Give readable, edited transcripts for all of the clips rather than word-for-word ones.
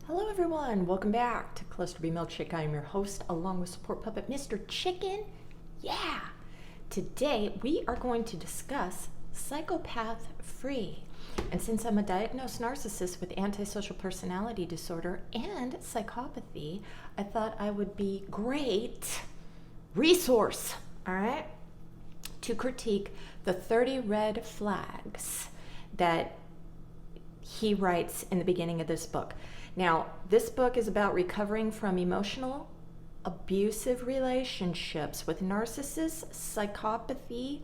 Hello everyone, welcome back to Clusterbmilkshake. I am your host along with support puppet Mr. Chicken. Yeah! Today we are going to discuss Psychopath Free. And since I'm a diagnosed narcissist with antisocial personality disorder and psychopathy, I thought I would be great resource, all right, to critique the 30 red flags that he writes in the beginning of this book. Now, this book is about recovering from emotional, abusive relationships with narcissists, psychopathy,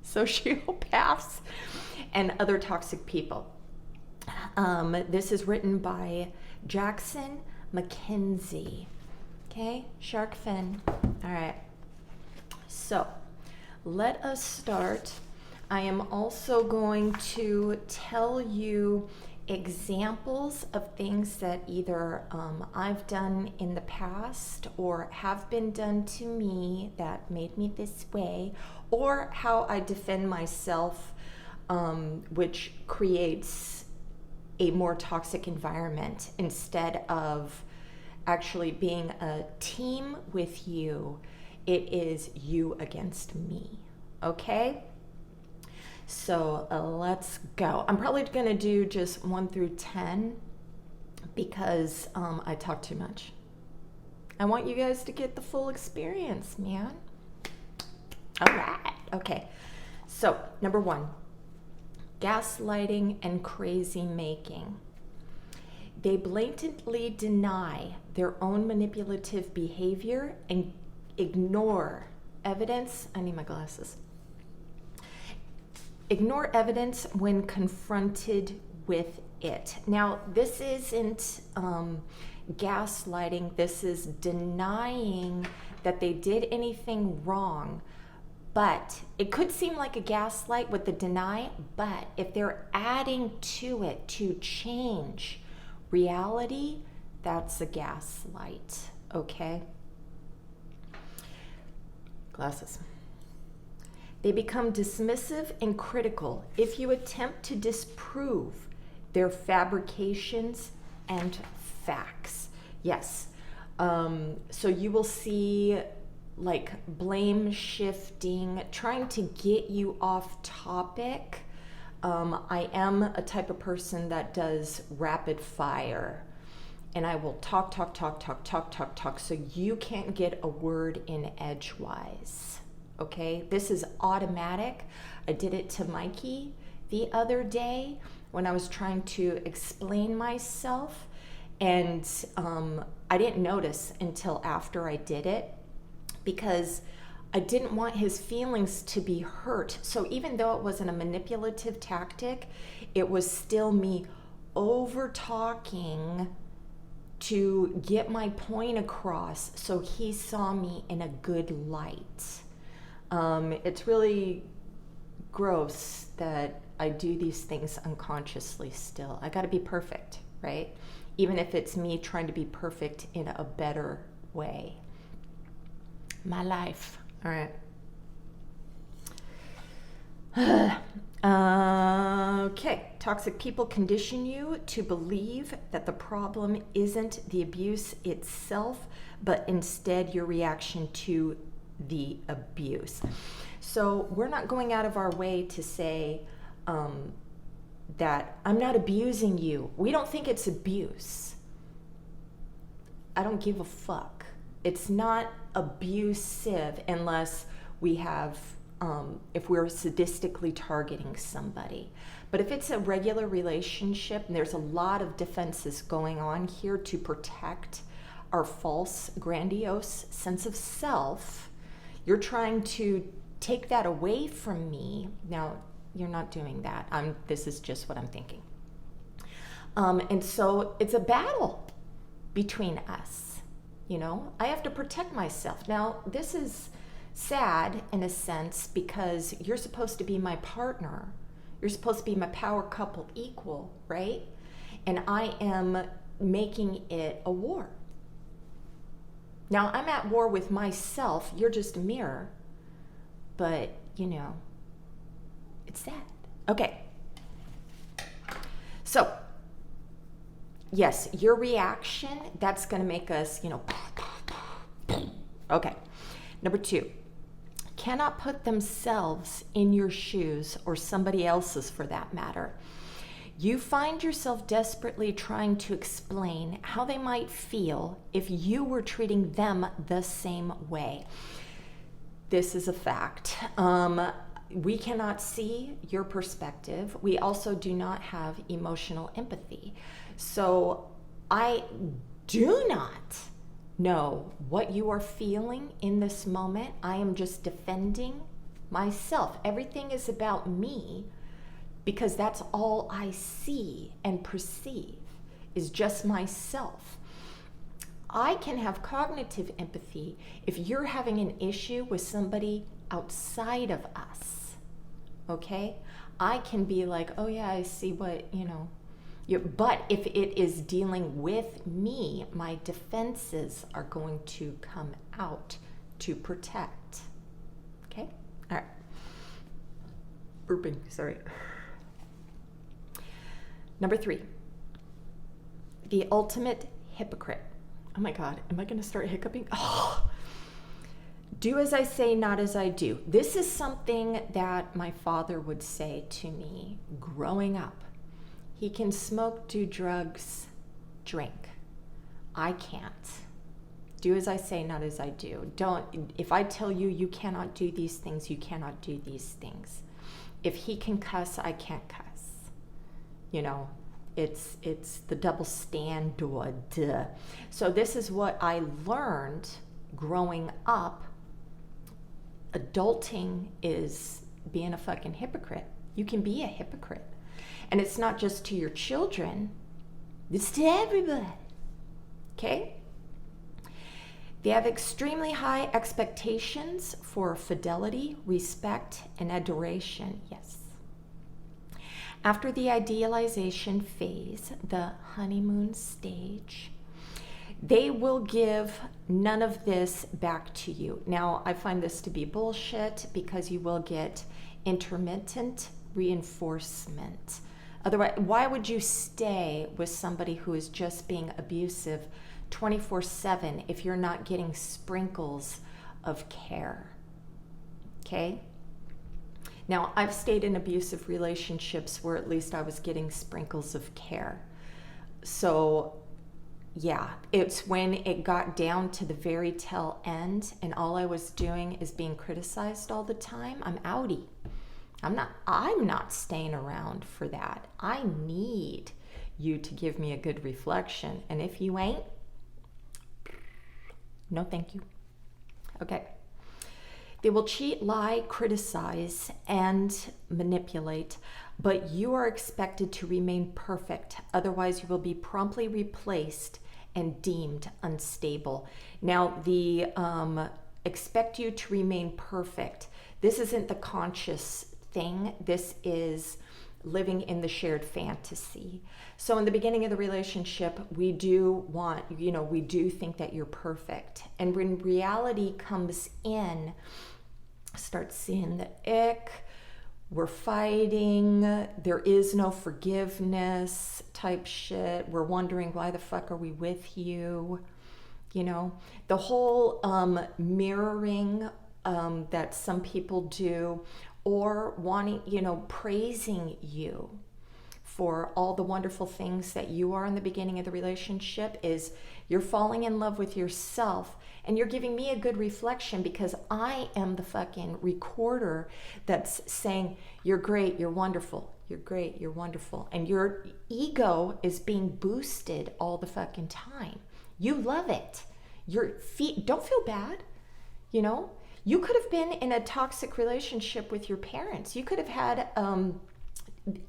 sociopaths, and other toxic people. This is written by Jackson MacKenzie. Okay, shark fin. All right. So, let us start. I am also going to tell you examples of things that either I've done in the past or have been done to me that made me this way, or how I defend myself, which creates a more toxic environment instead of actually being a team with you. It is you against me, okay? So let's go. I'm probably going to do just 1 through 10 because I talk too much. I want you guys to get the full experience, man. All right. Okay. So, number 1, gaslighting and crazy making. They blatantly deny their own manipulative behavior and ignore evidence. I need my glasses. Ignore evidence when confronted with it. Now, this isn't gaslighting. This is denying that they did anything wrong. But it could seem like a gaslight with the deny, but if they're adding to it to change reality, that's a gaslight, okay? Glasses. They become dismissive and critical if you attempt to disprove their fabrications and facts. Yes. So you will see like blame shifting, trying to get you off topic. I am a type of person that does rapid fire. And I will talk, so you can't get a word in edgewise. Okay, this is automatic. I did it to Mikey the other day when I was trying to explain myself, and I didn't notice until after I did it because I didn't want his feelings to be hurt. So even though it wasn't a manipulative tactic, it was still me over talking to get my point across so he saw me in a good light. It's really gross that I do these things unconsciously still. I gotta be perfect, right? Even if it's me trying to be perfect in a better way. My life. All right. Okay. Toxic people condition you to believe that the problem isn't the abuse itself, but instead your reaction to the abuse. So we're not going out of our way to say that I'm not abusing you. We don't think it's abuse. I don't give a fuck. It's not abusive unless we have, if we're sadistically targeting somebody. But if it's a regular relationship, and there's a lot of defenses going on here to protect our false, grandiose sense of self, you're trying to take that away from me. Now, you're not doing that. This is just what I'm thinking. And so it's a battle between us. You know, I have to protect myself. Now, this is sad in a sense because you're supposed to be my partner. You're supposed to be my power couple equal, right? And I am making it a war. Now, I'm at war with myself. You're just a mirror. But, you know, it's sad. Okay. So, yes, your reaction, that's going to make us, okay. Number 2, cannot put themselves in your shoes or somebody else's for that matter. You find yourself desperately trying to explain how they might feel if you were treating them the same way. This is a fact. We cannot see your perspective. We also do not have emotional empathy. So I do not know what you are feeling in this moment. I am just defending myself. Everything is about me because that's all I see and perceive is just myself. I can have cognitive empathy if you're having an issue with somebody outside of us, okay? I can be like, oh yeah, I see what, but if it is dealing with me, my defenses are going to come out to protect, okay? All right. Burping, sorry. Number 3, the ultimate hypocrite. Oh my God, am I going to start hiccuping? Oh. Do as I say, not as I do. This is something that my father would say to me growing up. He can smoke, do drugs, drink. I can't. Do as I say, not as I do. If I tell you you cannot do these things, you cannot do these things. If he can cuss, I can't cuss. It's the double standard. So this is what I learned growing up. Adulting is being a fucking hypocrite. You can be a hypocrite. And it's not just to your children, it's to everybody. Okay? They have extremely high expectations for fidelity, respect, and adoration. Yes. After the idealization phase, the honeymoon stage, they will give none of this back to you. Now, I find this to be bullshit because you will get intermittent reinforcement. Otherwise, why would you stay with somebody who is just being abusive 24/7 if you're not getting sprinkles of care? Okay? Now, I've stayed in abusive relationships where at least I was getting sprinkles of care. So, yeah, it's when it got down to the very tail end and all I was doing is being criticized all the time. I'm outie. I'm not staying around for that. I need you to give me a good reflection. And if you ain't, no thank you. Okay. They will cheat, lie, criticize, and manipulate, but you are expected to remain perfect. Otherwise, you will be promptly replaced and deemed unstable. Now, the expect you to remain perfect. This isn't the conscious thing. This is living in the shared fantasy. So in the beginning of the relationship, we do want, we do think that you're perfect. And when reality comes in, start seeing the ick, we're fighting, there is no forgiveness type shit. We're wondering, why the fuck are we with you? The whole mirroring that some people do, or wanting, praising you for all the wonderful things that you are in the beginning of the relationship, is you're falling in love with yourself and you're giving me a good reflection because I am the fucking recorder that's saying, you're great, you're wonderful, you're great, you're wonderful. And your ego is being boosted all the fucking time. You love it. Your feet, don't feel bad, You could have been in a toxic relationship with your parents. You could have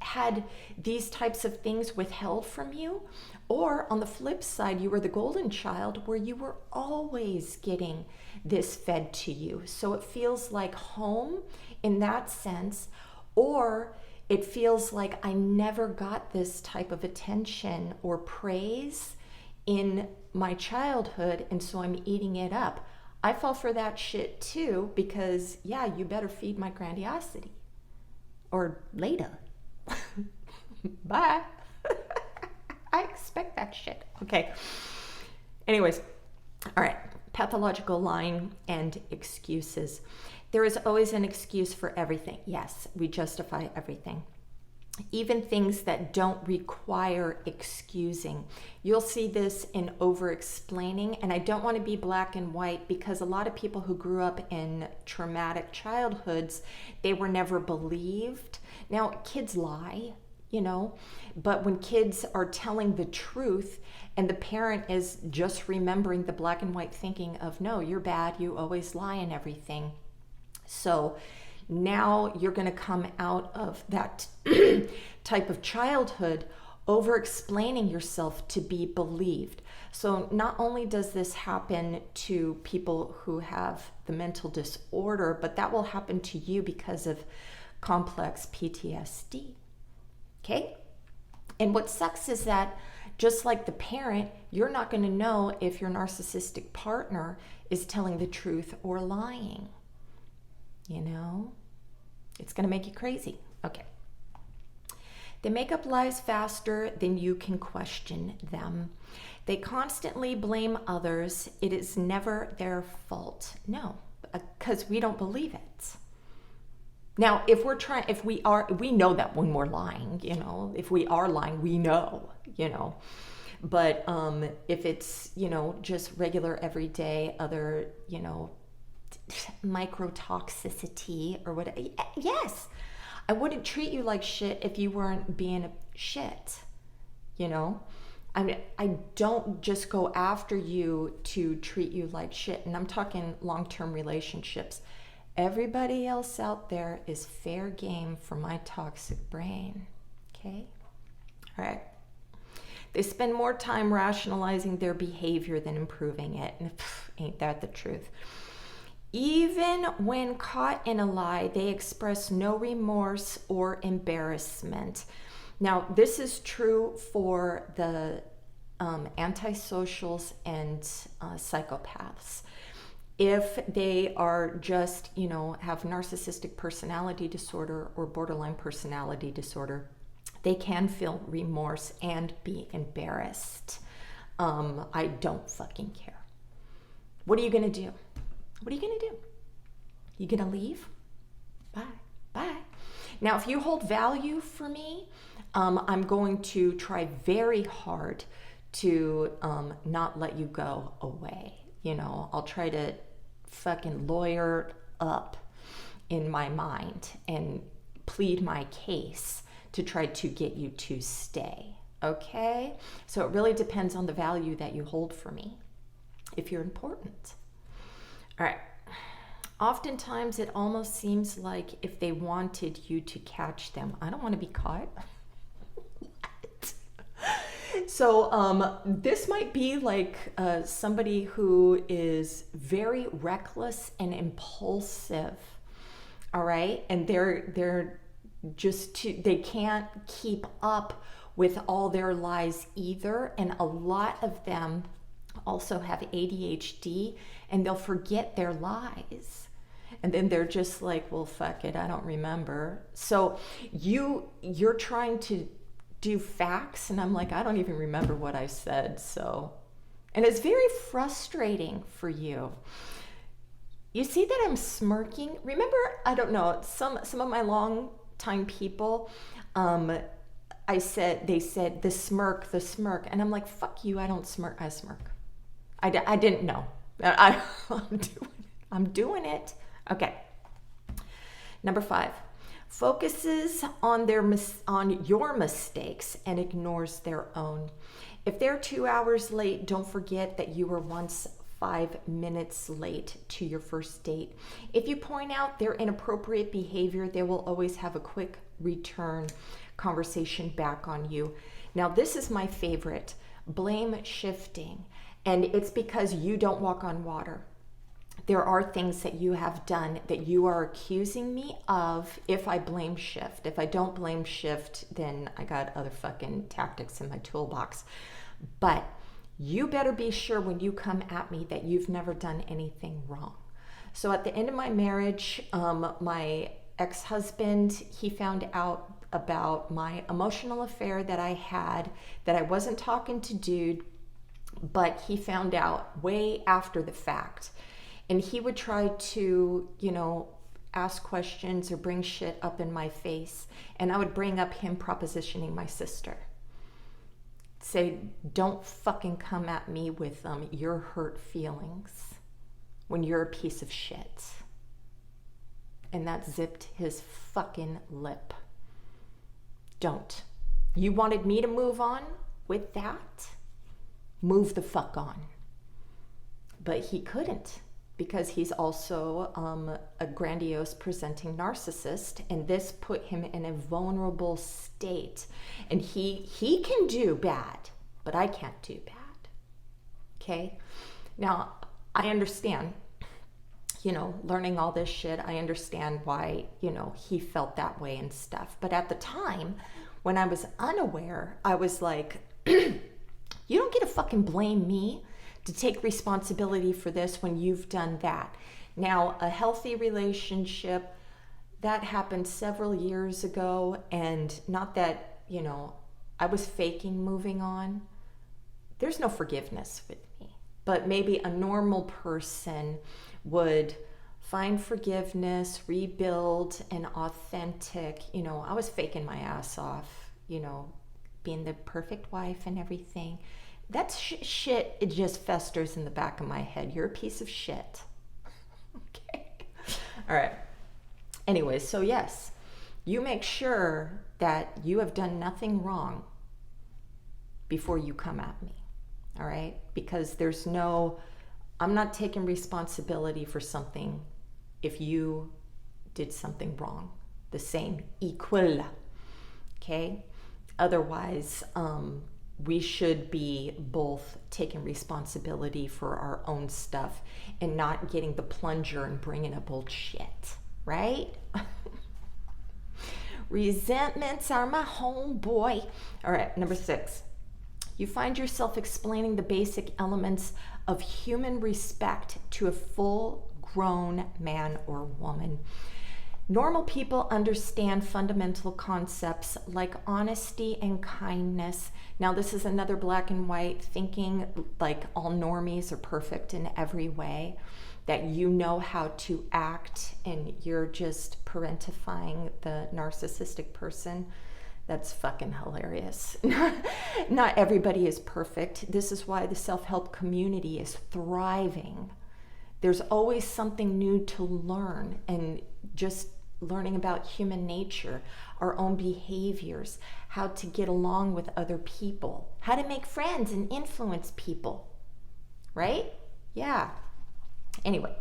had these types of things withheld from you. Or on the flip side, you were the golden child where you were always getting this fed to you. So it feels like home in that sense. Or it feels like I never got this type of attention or praise in my childhood, and so I'm eating it up. I fall for that shit too because, yeah, you better feed my grandiosity. Or later. Bye. I expect expect that shit. Okay. Anyways, all right. Pathological lying and excuses. There is always an excuse for everything. Yes, we justify everything. Even things that don't require excusing. You'll see this in over-explaining, and I don't want to be black and white because a lot of people who grew up in traumatic childhoods, they were never believed. Now, kids lie, you know, but when kids are telling the truth and the parent is just remembering the black and white thinking of, no, you're bad, you always lie and everything. So now you're going to come out of that type of childhood over explaining yourself to be believed. So not only does this happen to people who have the mental disorder, but that will happen to you because of complex PTSD. Okay? And what sucks is that just like the parent, you're not going to know if your narcissistic partner is telling the truth or lying. You know, it's going to make you crazy. Okay. They make up lies faster than you can question them. They constantly blame others. It is never their fault. No, because we don't believe it. Now, we know that when we're lying, you know, if we are lying, we know, you know, but if it's, you know, just regular everyday other, you know, microtoxicity or what, yes, I wouldn't treat you like shit if you weren't being a shit, you know. I mean, I don't just go after you to treat you like shit, and I'm talking long-term relationships. Everybody else out there is fair game for my toxic brain. Okay? All right. They spend more time rationalizing their behavior than improving it. And ain't that the truth? Even when caught in a lie, they express no remorse or embarrassment. Now, this is true for the antisocials and psychopaths. If they are just, you know, have narcissistic personality disorder or borderline personality disorder, they can feel remorse and be embarrassed. I don't fucking care. What are you going to do? What are you going to do? You going to leave? Bye. Bye. Now, if you hold value for me, I'm going to try very hard to not let you go away. You know, I'll try to fucking lawyer up in my mind and plead my case to try to get you to stay. Okay? So it really depends on the value that you hold for me, if you're important. All right. Oftentimes it almost seems like if they wanted you to catch them. I don't want to be caught. What? So this might be like somebody who is very reckless and impulsive. All right? And they're just they can't keep up with all their lies either. And a lot of them also have ADHD, and they'll forget their lies. And then they're just like, well, fuck it, I don't remember. So you're trying to do facts, and I'm like, I don't even remember what I said. So, and it's very frustrating for you. You see that I'm smirking? Remember, I don't know, some of my long time people, they said the smirk, and I'm like, fuck you, I don't smirk, I smirk. I didn't know. I'm doing it. Okay. Number 5, focuses on your mistakes and ignores their own. If they're 2 hours late, don't forget that you were once 5 minutes late to your first date. If you point out their inappropriate behavior, they will always have a quick return conversation back on you. Now, this is my favorite, blame shifting. And it's because you don't walk on water. There are things that you have done that you are accusing me of if I blame shift. If I don't blame shift, then I got other fucking tactics in my toolbox. But you better be sure when you come at me that you've never done anything wrong. So at the end of my marriage, my ex-husband, he found out about my emotional affair that I had, that I wasn't talking to dude, but he found out way after the fact. And he would try to, ask questions or bring shit up in my face. And I would bring up him propositioning my sister. Say, don't fucking come at me with your hurt feelings when you're a piece of shit. And that zipped his fucking lip. Don't. You wanted me to move on with that? Move the fuck on. But he couldn't, because he's also a grandiose presenting narcissist, and this put him in a vulnerable state. And he can do bad, but I can't do bad. Okay? Now, I understand, learning all this shit, I understand why, he felt that way and stuff. But at the time, when I was unaware, I was like, you don't get to fucking blame me to take responsibility for this when you've done that. Now, a healthy relationship, that happened several years ago, and not that, I was faking moving on. There's no forgiveness with me. But maybe a normal person would find forgiveness, rebuild an authentic, I was faking my ass off, being the perfect wife and everything. That shit, it just festers in the back of my head. You're a piece of shit. Okay. All right. Anyways, so yes, you make sure that you have done nothing wrong before you come at me. All right? Because I'm not taking responsibility for something if you did something wrong. The same, equal. Okay? Otherwise, we should be both taking responsibility for our own stuff and not getting the plunger and bringing up old shit, right? Resentments are my homeboy. All right, number 6. You find yourself explaining the basic elements of human respect to a full-grown man or woman. Normal people understand fundamental concepts like honesty and kindness. Now, this is another black and white thinking, like all normies are perfect in every way, that you know how to act and you're just parentifying the narcissistic person. That's fucking hilarious. Not everybody is perfect. This is why the self-help community is thriving. There's always something new to learn, and just learning about human nature, our own behaviors, how to get along with other people, how to make friends and influence people, right? Yeah. Anyway,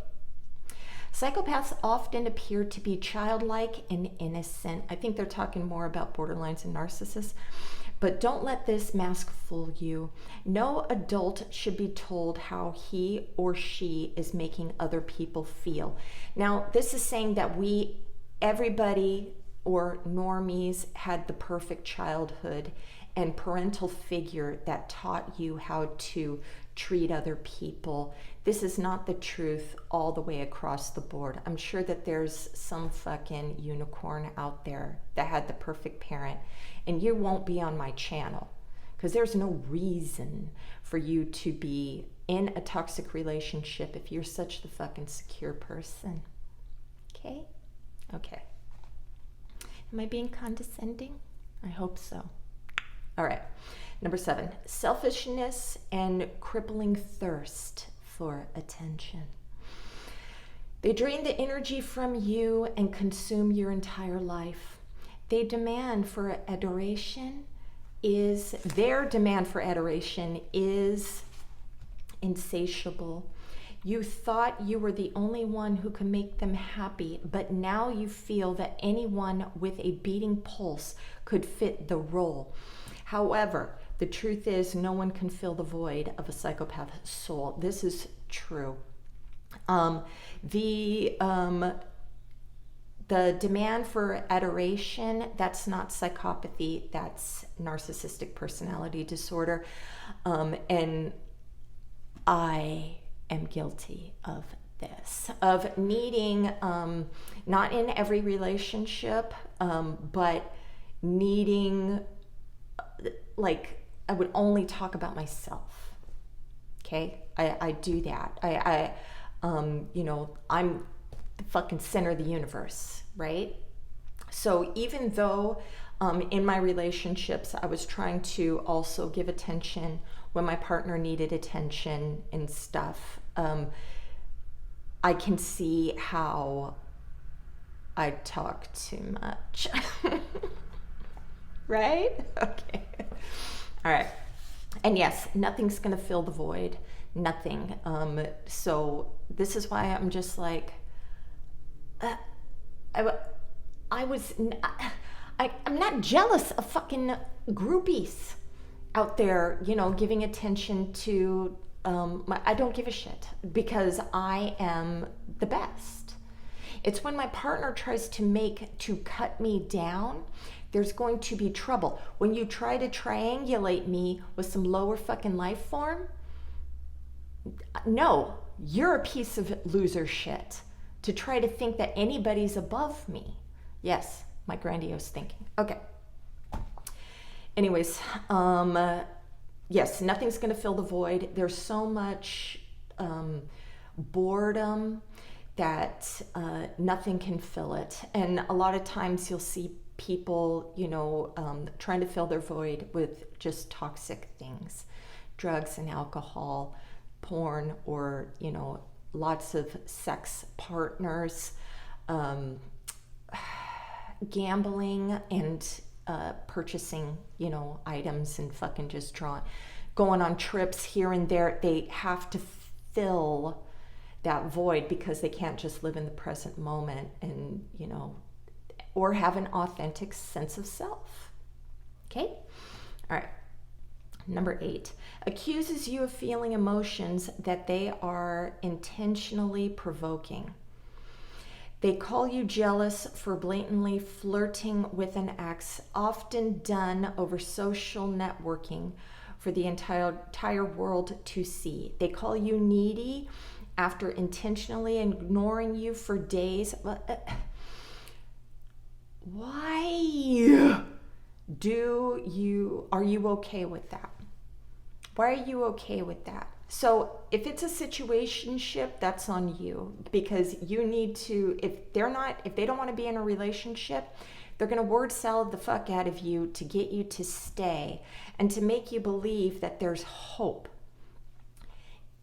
psychopaths often appear to be childlike and innocent. I think they're talking more about borderlines and narcissists. But don't let this mask fool you. No adult should be told how he or she is making other people feel. Now, this is saying that everybody or normies had the perfect childhood and parental figure that taught you how to treat other people. This is not the truth all the way across the board. I'm sure that there's some fucking unicorn out there that had the perfect parent, and you won't be on my channel because there's no reason for you to be in a toxic relationship if you're such the fucking secure person. Okay? Okay. Am I being condescending? I hope so. All right. Number 7, selfishness and crippling thirst for attention. They drain the energy from you and consume your entire life. Their demand for adoration is insatiable. You thought you were the only one who could make them happy, but now you feel that anyone with a beating pulse could fit the role. However, the truth is no one can fill the void of a psychopath's soul. This is true. The demand for adoration, that's not psychopathy, that's narcissistic personality disorder. And I am guilty of this, of needing, not in every relationship, but needing, like, I would only talk about myself. Okay? I do that. You know, I'm the fucking center of the universe, right? So even though in my relationships, I was trying to also give attention when my partner needed attention and stuff, I can see how I talk too much. Right? Okay. All right. And yes, nothing's going to fill the void. Nothing. So this is why I'm just like, I'm not jealous of fucking groupies out there, you know, giving attention to, I don't give a shit because I am the best. It's when my partner tries to cut me down, there's going to be trouble. When you try to triangulate me with some lower fucking life form, no, you're a piece of loser shit to try to think that anybody's above me. Yes, my grandiose thinking. Okay. Anyways, yes, nothing's going to fill the void. There's so much boredom that nothing can fill it. And a lot of times you'll see people, you know, trying to fill their void with just toxic things, drugs and alcohol, porn, or, you know, lots of sex partners, gambling, and purchasing, you know, items and fucking just going on trips here and there. They have to fill that void because they can't just live in the present moment and, you know, or have an authentic sense of self. Okay? All right. Number 8, accuses you of feeling emotions that they are intentionally provoking. They call you jealous for blatantly flirting with an ex, often done over social networking for the entire world to see. They call you needy after intentionally ignoring you for days. Why are you okay with that? Why are you okay with that? So if it's a situationship, that's on you, because you need to, if they don't want to be in a relationship, they're going to word salad the fuck out of you to get you to stay and to make you believe that there's hope.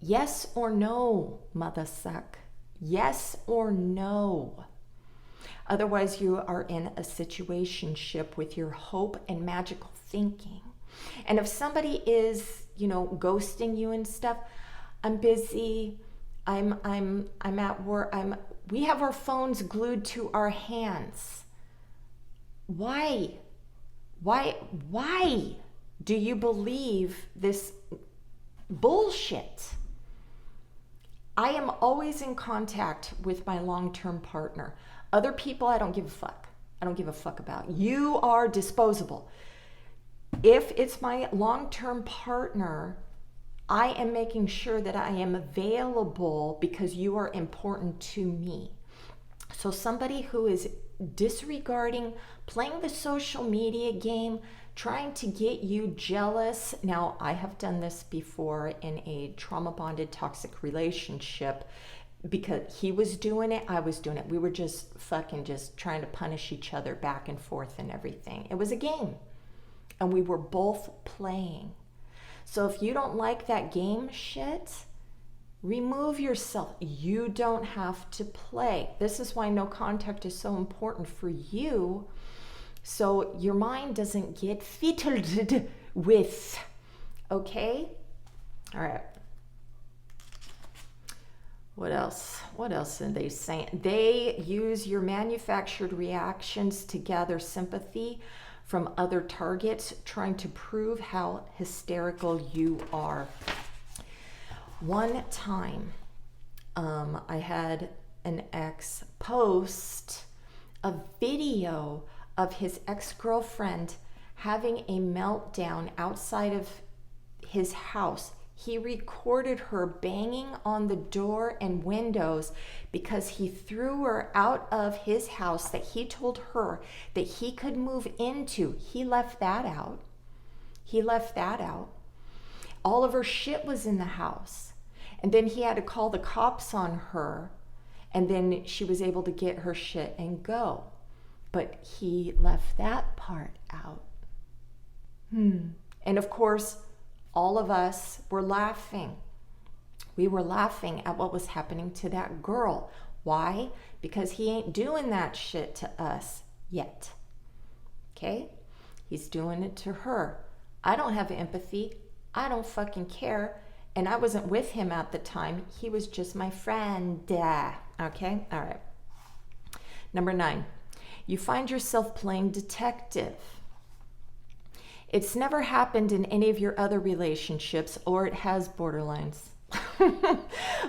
Yes or no, mother suck. Yes or no. Otherwise, you are in a situationship with your hope and magical thinking. And if somebody is, you know, ghosting you and stuff, I'm busy, I'm at work, we have our phones glued to our hands. Why do you believe this bullshit? I am always in contact with my long-term partner. Other people, I don't give a fuck. I don't give a fuck about. You are disposable. If it's my long-term partner, I am making sure that I am available because you are important to me. So somebody who is disregarding, playing the social media game, trying to get you jealous. Now, I have done this before in a trauma-bonded toxic relationship because he was doing it, I was doing it. We were just trying to punish each other back and forth and everything. It was a game. And we were both playing. So if you don't like that game shit, remove yourself. You don't have to play. This is why no contact is so important for you, so your mind doesn't get fiddled with. Okay? All right. What else? What else are they saying? They use your manufactured reactions to gather sympathy from other targets, trying to prove how hysterical you are. One time, I had an ex post a video of his ex-girlfriend having a meltdown outside of his house. He recorded her banging on the door and windows because he threw her out of his house that he told her that he could move into. He left that out. He left that out. All of her shit was in the house. And then he had to call the cops on her. And then she was able to get her shit and go. But he left that part out. And of course, all of us were laughing. We were laughing at what was happening to that girl. Why? Because he ain't doing that shit to us yet. Okay? He's doing it to her. I don't have empathy. I don't fucking care. And I wasn't with him at the time. He was just my friend. Okay? All right. Number 9. You find yourself playing detective. It's never happened in any of your other relationships, or it has borderlines.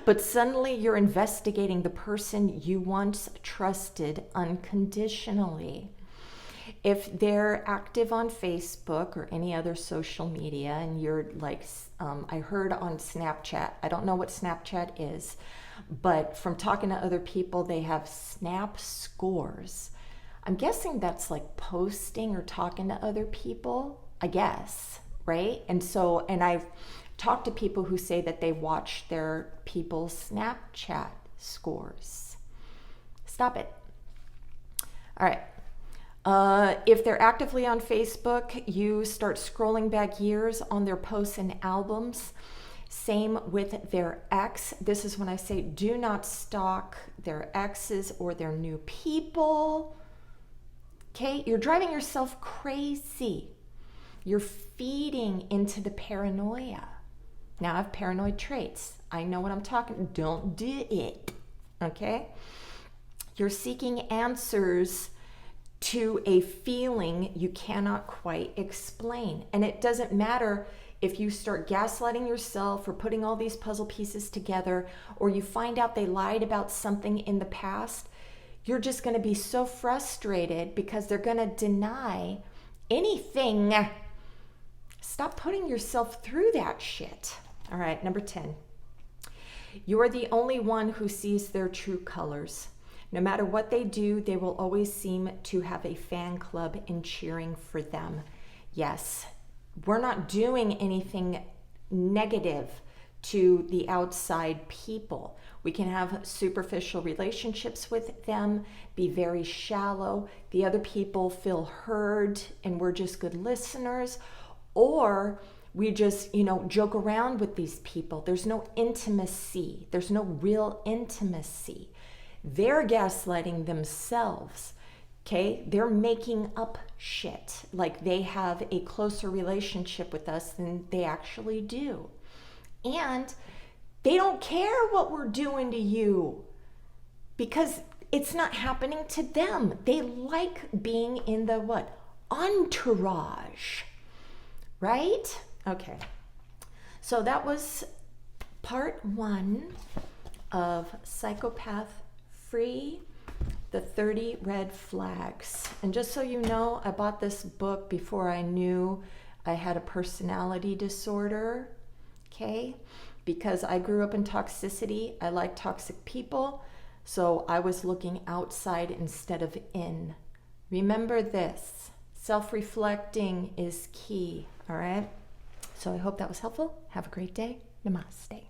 But suddenly you're investigating the person you once trusted unconditionally. If they're active on Facebook or any other social media, and you're like, I heard on Snapchat, I don't know what Snapchat is, but from talking to other people, they have Snap scores. I'm guessing that's like posting or talking to other people, I guess, right? And I've talked to people who say that they watch their people's Snapchat scores. Stop it. All right. If they're actively on Facebook, you start scrolling back years on their posts and albums. Same with their ex. This is when I say do not stalk their exes or their new people. Okay, you're driving yourself crazy. You're feeding into the paranoia. Now I have paranoid traits. I know what I'm talking. Don't do it. Okay? You're seeking answers to a feeling you cannot quite explain. And it doesn't matter if you start gaslighting yourself or putting all these puzzle pieces together, or you find out they lied about something in the past. You're just going to be so frustrated because they're going to deny anything. Stop putting yourself through that shit. All right, number 10. You're the only one who sees their true colors. No matter what they do, they will always seem to have a fan club in cheering for them. Yes, we're not doing anything negative to the outside people. We can have superficial relationships with them, be very shallow. The other people feel heard and we're just good listeners. Or we just, joke around with these people. There's no intimacy. There's no real intimacy. They're gaslighting themselves. Okay? They're making up shit. Like they have a closer relationship with us than they actually do. And they don't care what we're doing to you because it's not happening to them. They like being in the what? Entourage. Right? Okay. So that was part 1 of Psychopath Free, the 30 Red Flags. And just so you know, I bought this book before I knew I had a personality disorder. Okay? Because I grew up in toxicity. I like toxic people. So I was looking outside instead of in. Remember this. Self-reflecting is key. All right? So I hope that was helpful. Have a great day. Namaste.